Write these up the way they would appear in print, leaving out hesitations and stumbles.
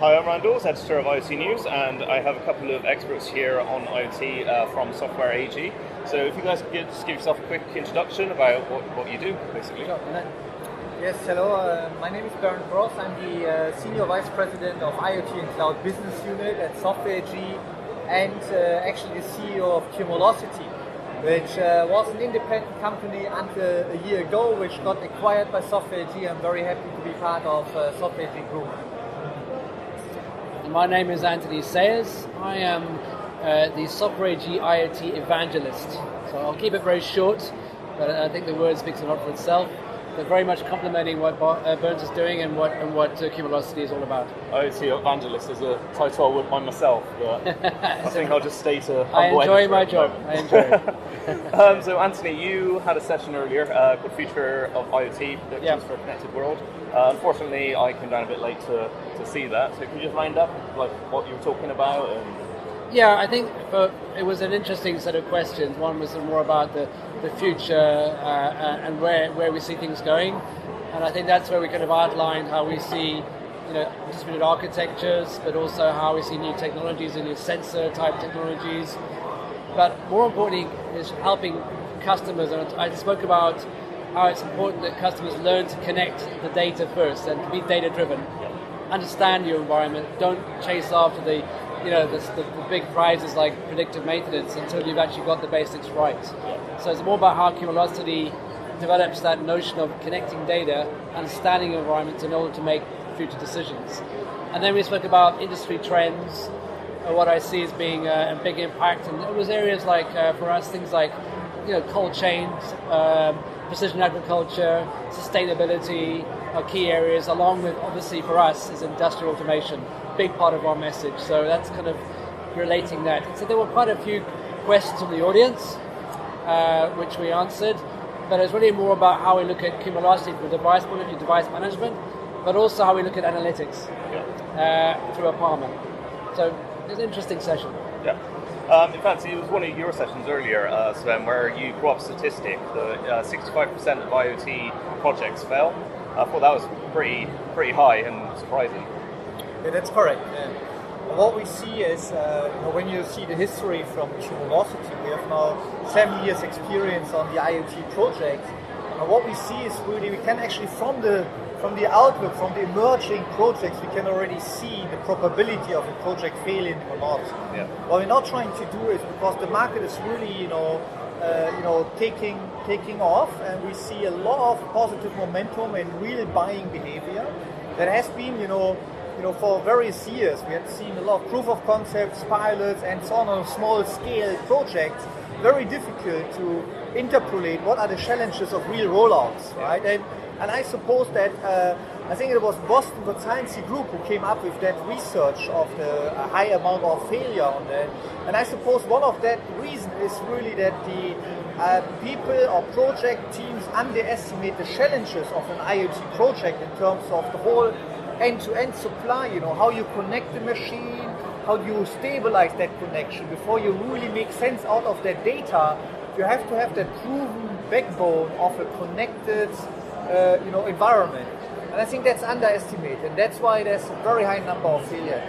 Hi, I'm Randall, editor of IoT News, and I have a couple of experts here on IoT from SoftwareAG. So if you guys could just give yourself a quick introduction about what you do, basically. Sure. Yes, hello, my name is Bernd Gross. I'm the Senior Vice President of IoT and Cloud Business Unit at SoftwareAG and actually the CEO of Cumulocity, which was an independent company until a year ago, which got acquired by SoftwareAG. I'm very happy to be part of SoftwareAG Group. My name is Anthony Sayers. I am the SoftwareAG IoT evangelist. So I'll keep it very short, but I think the word speaks a lot for itself. But very much complementing what Bernd is doing and what Cumulocity is all about. IoT evangelist is a title I wouldn't mind myself, but I think I'll just stay to humble. I enjoy my job. I enjoy it. So Anthony, you had a session earlier called Future of IoT Predictions for a Connected World. Unfortunately, I came down a bit late to see that. So can you just round up like what you were talking about? Yeah, I think it was an interesting set of questions. One was more about the future and where we see things going, and I think that's where we kind of outlined how we see, distributed architectures, but also how we see new technologies and new sensor type technologies. But more importantly, is helping customers. And I spoke about how it's important that customers learn to connect the data first and to be data driven. Understand your environment. Don't chase after the big prizes like predictive maintenance until you've actually got the basics right. So it's more about how Cumulocity develops that notion of connecting data, understanding your environment in order to make future decisions. And then we spoke about industry trends, what I see as being a big impact. And it was areas like, for us, things like cold chains, precision agriculture, sustainability are key areas, along with, obviously, for us, is industrial automation. Big part of our message, so that's kind of relating that. So there were quite a few questions from the audience, which we answered, but it's really more about how we look at Cumulocity from a device point of view, device management, but also how we look at analytics through Apartment. So it's an interesting session. Yeah. In fact, it was one of your sessions earlier, Sven, where you brought up a statistic that 65% of IoT projects fail. I thought that was pretty high and surprising. Yeah, that's correct. Yeah. What we see is, when you see the history from Cumulocity, we have now 7 years experience on the IoT project. And what we see is really, we can actually, from the outlook, from the emerging projects, we can already see the probability of a project failing or not. Yeah. What we're not trying to do is, because the market is really, taking off, and we see a lot of positive momentum and real buying behavior that has been, for various years. We had seen a lot of proof of concepts, pilots, and so on a small scale projects. Very difficult to interpolate what are the challenges of real rollouts, right? And I suppose that I think it was Boston Science Group who came up with that research of the high amount of failure on that. And I suppose one of that reason is really that the people or project teams underestimate the challenges of an IoT project in terms of the whole end-to-end supply, how you connect the machine, how you stabilize that connection before you really make sense out of that data. You have to have that proven backbone of a connected environment. And I think that's underestimated, and that's why there's a very high number of failure.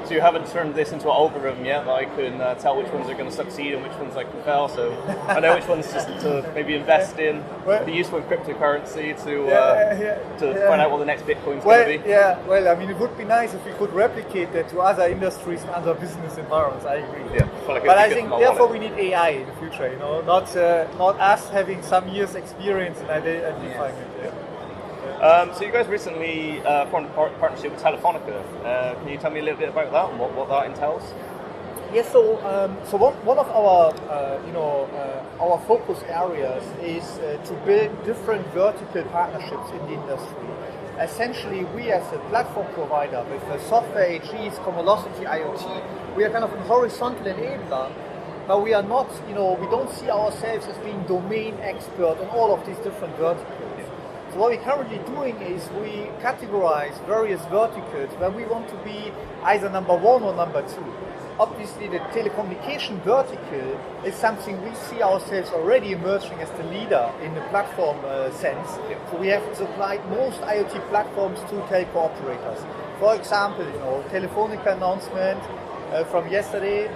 So you haven't turned this into an algorithm yet that I can tell which ones are going to succeed and which ones I can fail. So I know which ones just to maybe invest in, be useful in cryptocurrency to find out what the next Bitcoin's going to be. Yeah, well, I mean, it would be nice if we could replicate that to other industries and other business environments. I agree. Yeah, but I think therefore we need AI in the future. Not us having some years experience in identifying it. Yeah. So you guys recently formed a partnership with Telefonica. Can you tell me a little bit about that and what that entails? Yes. So one of our focus areas is to build different vertical partnerships in the industry. Essentially, we as a platform provider with SoftwareAG's Cumulocity IoT, we are kind of a horizontal enabler. But we are not, we don't see ourselves as being domain expert in all of these different verticals. So what we're currently doing is we categorize various verticals where we want to be either number one or number two. Obviously, the telecommunication vertical is something we see ourselves already emerging as the leader in the platform sense. So we have supplied most IoT platforms to telco operators. For example, Telefonica announcement from yesterday,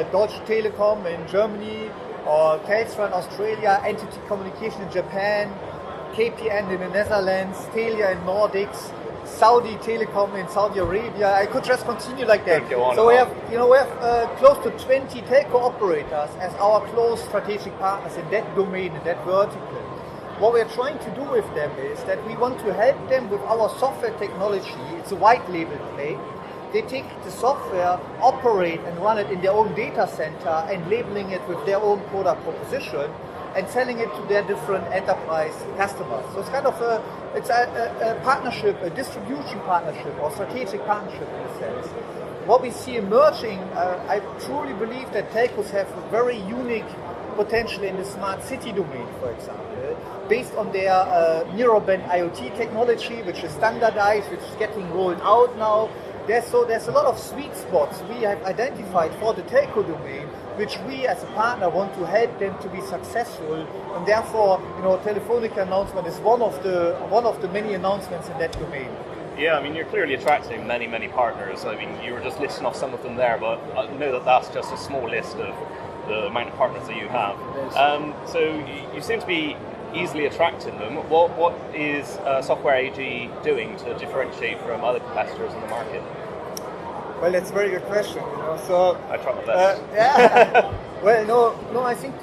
Deutsche Telekom in Germany, or Telstra in Australia, NTT Communication in Japan, KPN in the Netherlands, Telia in Nordics, Saudi Telecom in Saudi Arabia. I could just continue like that. So we have close to 20 telco operators as our close strategic partners in that domain, in that vertical. What we're trying to do with them is that we want to help them with our software technology. It's a white label play. They take the software, operate and run it in their own data center and labeling it with their own product proposition and selling it to their different enterprise customers. So it's kind of a partnership, a distribution partnership or strategic partnership in a sense. What we see emerging, I truly believe that telcos have a very unique potential in the smart city domain, for example, based on their narrowband IoT technology, which is standardized, which is getting rolled out now. There's a lot of sweet spots we have identified for the telco domain, which we as a partner want to help them to be successful, and therefore, Telefonica announcement is one of the many announcements in that domain. Yeah, I mean, you're clearly attracting many, many partners. I mean, you were just listing off some of them there, but I know that that's just a small list of the amount of partners that you have. So you seem to be easily attracting them. What is SoftwareAG doing to differentiate from other competitors in the market? Well, that's a very good question. So I try my best. Yeah. Well, no. I think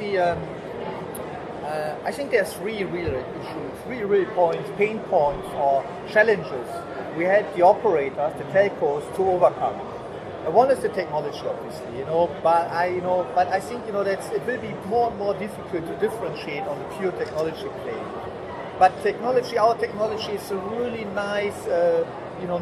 I think there's three real issues, pain points, or challenges we had the operators, the telcos, to overcome. One is the technology, obviously, but I think that it will be more and more difficult to differentiate on the pure technology play. But our technology is a really nice,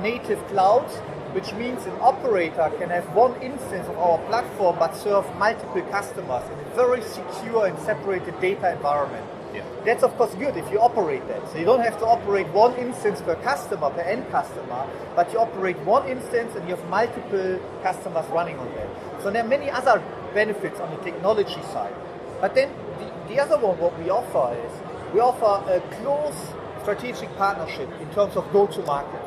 native cloud, which means an operator can have one instance of our platform but serve multiple customers in a very secure and separated data environment. Yeah. That's of course good if you operate that. So you don't have to operate one instance per customer, per end customer, but you operate one instance and you have multiple customers running on that. So there are many other benefits on the technology side. But then the other one, what we offer is, we offer a close strategic partnership in terms of go-to-market.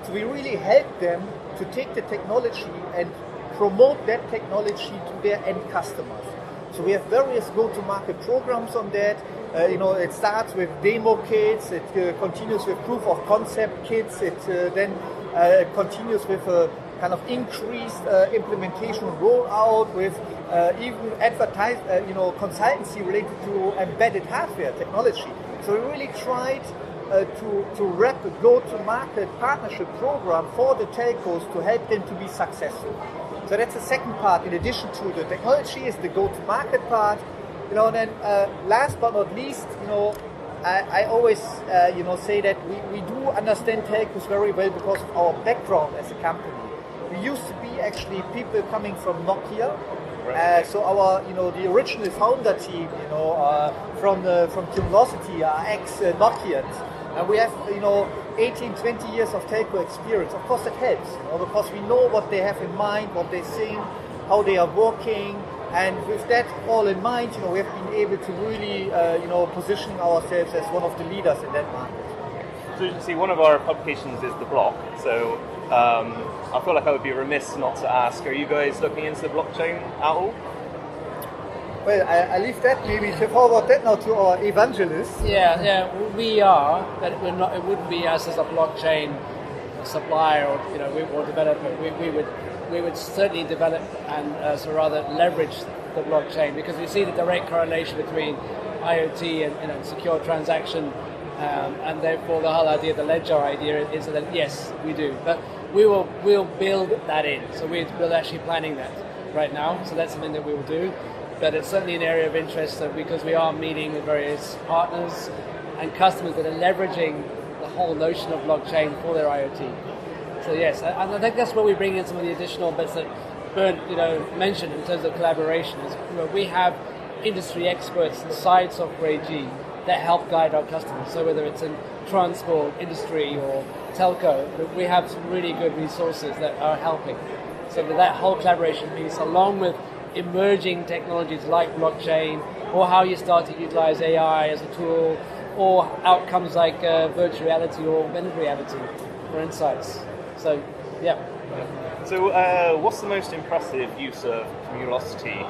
So we really help them to take the technology and promote that technology to their end customers. So we have various go-to-market programs on that. It starts with demo kits, it continues with proof of concept kits, it then continues with a kind of increased implementation rollout with even consultancy related to embedded hardware technology. So we really tried to wrap a go-to-market partnership program for the telcos to help them to be successful. So that's the second part. In addition to the technology, is the go-to-market part. And then last but not least, I always say that we do understand telcos very well because of our background as a company. We used to be actually people coming from Nokia. Right. So our, the original founder team, from Cumulocity are ex-Nokians. And we have, 18, 20 years of telco experience. Of course, it helps, because we know what they have in mind, what they think, how they are working. And with that all in mind, we have been able to really, positioning ourselves as one of the leaders in that market. So you see, one of our publications is the block. So I feel like I would be remiss not to ask, are you guys looking into the blockchain at all? Well, I leave that maybe to forward that now to our evangelists. Yeah, we are, but we're not. It wouldn't be us as a blockchain supplier or developer. We would certainly develop and rather leverage the blockchain, because we see the direct correlation between IoT and secure transaction, and therefore the whole idea, the ledger idea, is that yes, we do, but we'll build that in. So we're actually planning that right now. So that's something that we will do. But it's certainly an area of interest because we are meeting with various partners and customers that are leveraging the whole notion of blockchain for their IoT. So yes, and I think that's where we bring in some of the additional bits that Bernd, mentioned in terms of collaboration. Is we have industry experts inside SoftwareAG that help guide our customers. So whether it's in transport, industry, or telco, we have some really good resources that are helping. So that whole collaboration piece, along with emerging technologies like blockchain, or how you start to utilize AI as a tool, or outcomes like virtual reality or augmented reality for insights. So, yeah. So, what's the most impressive use of Cumulocity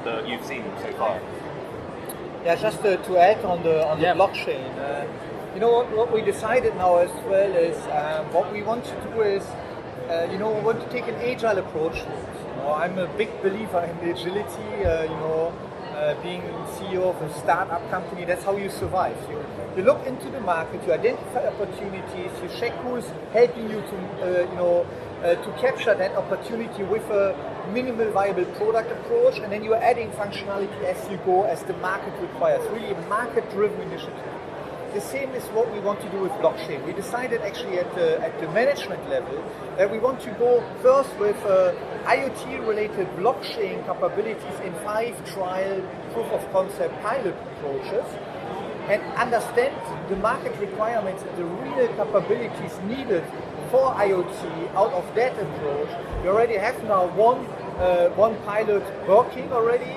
that you've seen so far? Yeah, just to add on the blockchain. What we decided now as well is what we want to do is, we want to take an agile approach to it. I'm a big believer in the agility. Being CEO of a startup company, that's how you survive. You look into the market, you identify opportunities, you check who's helping you to capture that opportunity with a minimal viable product approach, and then you're adding functionality as you go, as the market requires. Really a market-driven initiative. The same is what we want to do with blockchain. We decided actually at the management level that we want to go first with IoT-related blockchain capabilities in 5 trial proof of concept pilot approaches, and understand the market requirements and the real capabilities needed for IoT out of that approach. We already have now one pilot working already,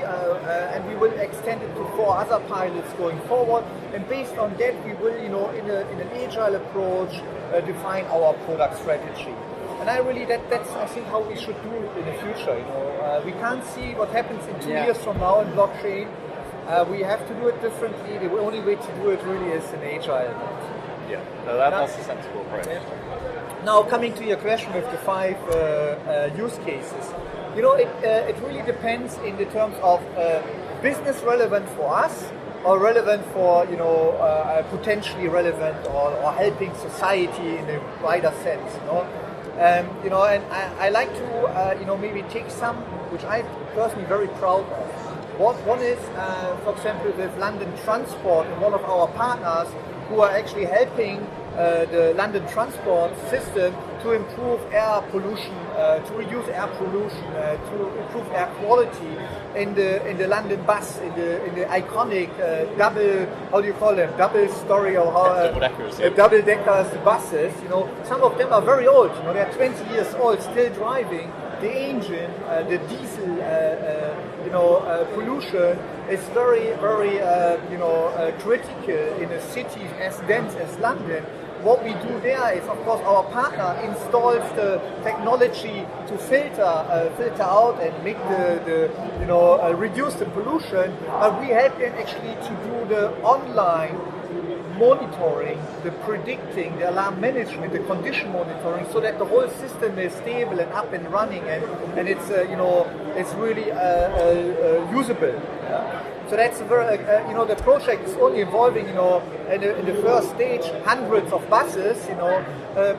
and we will extend it to 4 other pilots going forward. And based on that, we will, in an agile approach, define our product strategy. And that's I think how we should do it in the future. We can't see what happens in 2 years from now in blockchain. We have to do it differently. The only way to do it really is in agile. Yeah, that's a sensible approach. Yeah. Now, coming to your question with the 5 use cases, it really depends in the terms of business relevant for us, or relevant for potentially relevant or helping society in a wider sense. And I like to maybe take some which I'm personally very proud of. One is, for example, with London Transport, and one of our partners who are actually helping the London transport system to improve air pollution, to reduce air pollution, to improve air quality in the London bus, in the iconic double story or double deckers buses. Some of them are very old. They are 20 years old, still driving. The engine, the diesel, pollution is very, very, critical in a city as dense as London. What we do there is, of course, our partner installs the technology to filter out and make reduce the pollution. But we help them actually to do the online monitoring, the predicting, the alarm management, the condition monitoring, so that the whole system is stable and up and running, and it's it's really usable. Yeah? So that's very the project is only involving in the first stage hundreds of buses,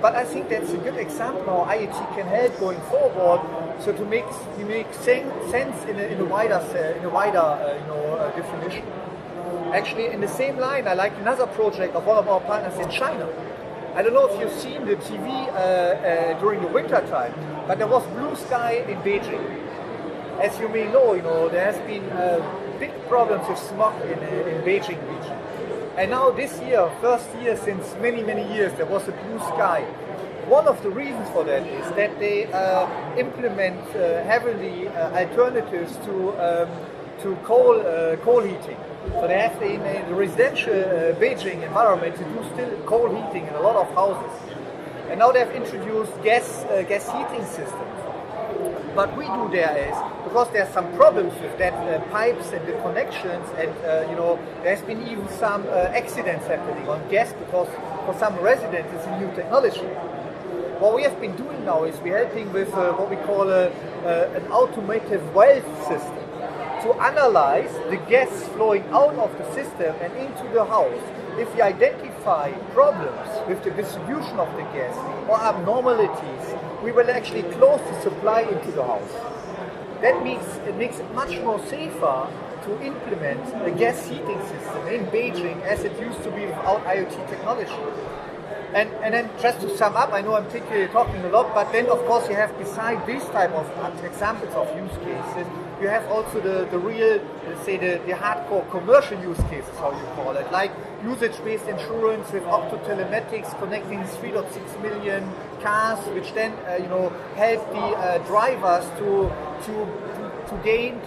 but I think that's a good example how IoT can help going forward. So to make sense in a wider definition. Actually, in the same line, I like another project of one of our partners in China. I don't know if you've seen the TV during the winter time, but there was blue sky in Beijing. As you may know, there has been big problems with smog in Beijing region. And now this year, first year since many, many years, there was a blue sky. One of the reasons for that is that they implement heavily alternatives to coal heating. So they have in the residential Beijing environment to do still coal heating in a lot of houses. And now they've introduced gas heating systems. What we do there is, because there's some problems with that pipes and the connections, and there's been even some accidents happening on gas because for some residents it's a new technology. What we have been doing now is we're helping with what we call an automated valve system to analyze the gas flowing out of the system and into the house. If we identify problems with the distribution of the gas or abnormalities, we will actually close the supply into the house. That means it makes it much more safer to implement a gas heating system in Beijing as it used to be without IoT technology. And then just to sum up, I know I'm talking a lot, but then of course you have, beside these type of examples of use cases, you have also the real, let's say the hardcore commercial use cases, how you call it, like usage-based insurance with optotelematics connecting 3.6 million cars, which then help the drivers to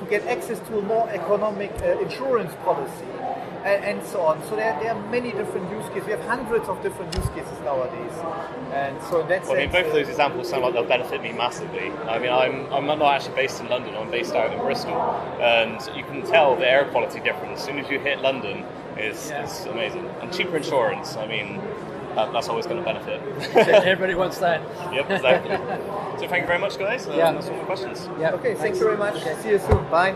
get access to a more economic insurance policy. and so on. So there are many different use cases. We have hundreds of different use cases nowadays. And so that's. Well, I mean, both of those examples sound like they'll benefit me massively. I mean, I'm not actually based in London. I'm based out in Bristol, and you can tell the air quality difference as soon as you hit London. It's amazing, and cheaper insurance. I mean, that's always going to benefit. Everybody wants that. Yep, exactly. So thank you very much, guys. Yeah. That's all my questions. Yeah. Okay, thanks very much. Okay. See you soon. Bye.